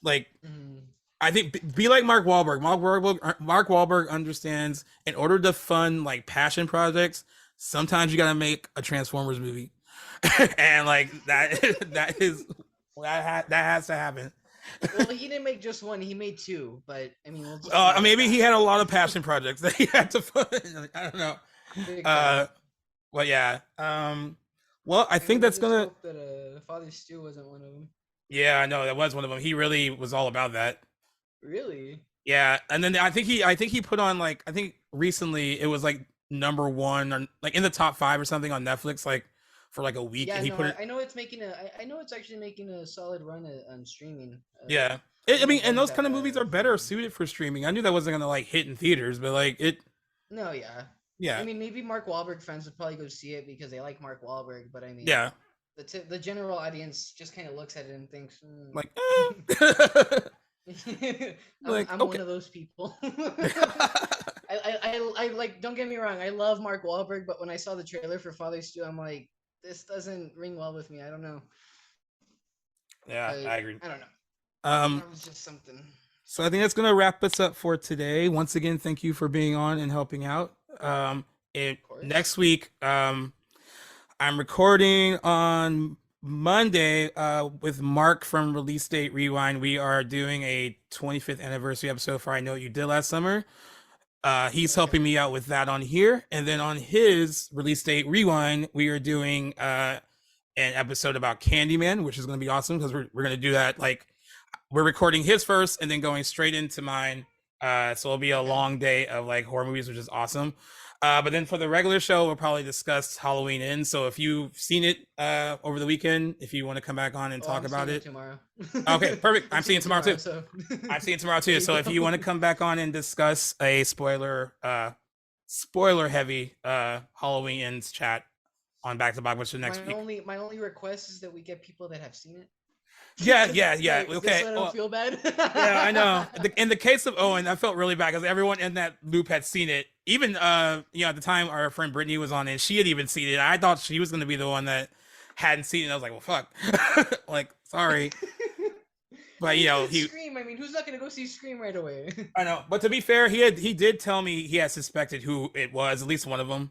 Like Mhm. I think be like Mark Wahlberg. Mark Wahlberg understands in order to fund like passion projects, sometimes you gotta make a Transformers movie, and like that has to happen. Well, he didn't make just one; he made two. But I mean, we'll just Maybe he had a lot of passion projects that he had to fund. I don't know. Big time. Well, yeah. Well, I think mean, that's just gonna. hope that Father Stew wasn't one of them. Yeah, I know that was one of them. He really was all about that. Really? Yeah, and then I think he put on like I think recently it was like number one or like in the top 5 or something on Netflix like for like a week, Yeah, and he no, put it. I know it's making a. I know it's actually making a solid run on streaming. Yeah, I mean, and those kind of movies are better suited for streaming. I knew that wasn't gonna like hit in theaters, but like it. No, yeah. Yeah. I mean, maybe Mark Wahlberg fans would probably go see it because they like Mark Wahlberg, but I mean, Yeah. the general audience just kind of looks at it and thinks, Like. I'm okay. one of those people. I like. Don't get me wrong. I love Mark Wahlberg, but when I saw the trailer for Father Stew, I'm like, this doesn't ring well with me. I don't know. Yeah, I agree. I don't know. That was just something. So I think that's gonna wrap us up for today. Once again, thank you for being on and helping out. Next week, I'm recording on Monday with Mark from Release Date Rewind. We are doing a 25th anniversary episode for I Know What You Did Last Summer. He's helping me out with that on here, and then on his Release Date Rewind, we are doing an episode about Candyman, which is going to be awesome because we're going to do that like we're recording his first and then going straight into mine. So it'll be a long day of like horror movies, which is awesome. But then for the regular show, we'll probably discuss Halloween Ends. So if you've seen it over the weekend, if you want to come back on and talk about it tomorrow. Okay, perfect. I'm seeing tomorrow too. So. I'm seeing tomorrow too. So if you want to come back on and discuss a spoiler heavy Halloween Ends chat on Back to Back, which is next week. My only request is that we get people that have seen it. Yeah. Like, Okay. I don't feel bad. Yeah, I know. In the case of Owen, I felt really bad because everyone in that loop had seen it. Even at the time our friend Brittany was on it, she had even seen it. I thought she was going to be the one that hadn't seen it. I was like, well, fuck. Like, sorry. But he Scream. I mean, who's not going to go see Scream right away? I know. But to be fair, he did tell me he had suspected who it was, at least one of them.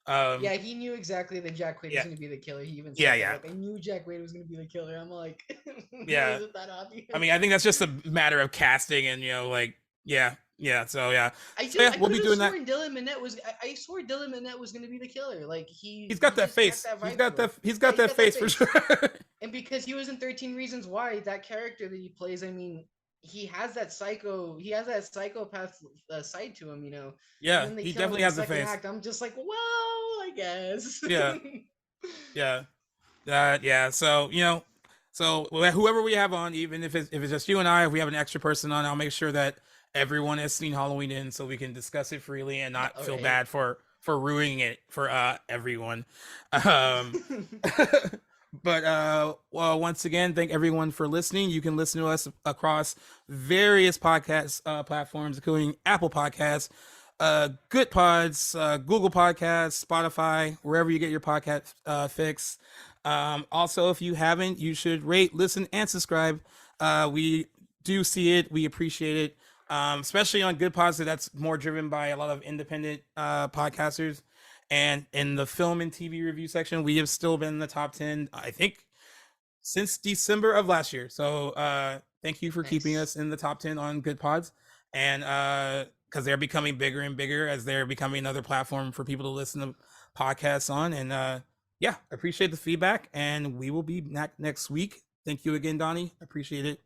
Yeah, he knew exactly that Jack Quaid was going to be the killer. He even said like, I knew Jack Quaid was going to be the killer. I'm like, yeah. Is it that obvious? I mean, I think that's just a matter of casting and like, yeah. So yeah. We'll be doing that. Dylan Minnette was. I swore Dylan Minnette was going to be the killer. Like he's got that face. He's got that face for sure. And because he was in 13 Reasons Why, that character that he plays, I mean, he has that psychopath side to him, Yeah, he definitely has the face. I'm just like, well, I guess. Yeah. Yeah. So so whoever we have on, even if it's just you and I, if we have an extra person on, I'll make sure that everyone has seen Halloween Ends so we can discuss it freely and not feel bad for ruining it for everyone. But well, once again, thank everyone for listening. You can listen to us across various podcast platforms, including Apple Podcasts, Good Pods, Google Podcasts, Spotify, wherever you get your podcast fix. Also, if you haven't, you should rate, listen, and subscribe. We do see it. We appreciate it. Especially on Good Pods, that's more driven by a lot of independent podcasters. And in the film and TV review section, we have still been in the top 10, I think, since December of last year. So thank you for keeping us in the top 10 on Good Pods. And because they're becoming bigger and bigger as they're becoming another platform for people to listen to podcasts on. And yeah, appreciate the feedback. And we will be back next week. Thank you again, Donnie. Appreciate it.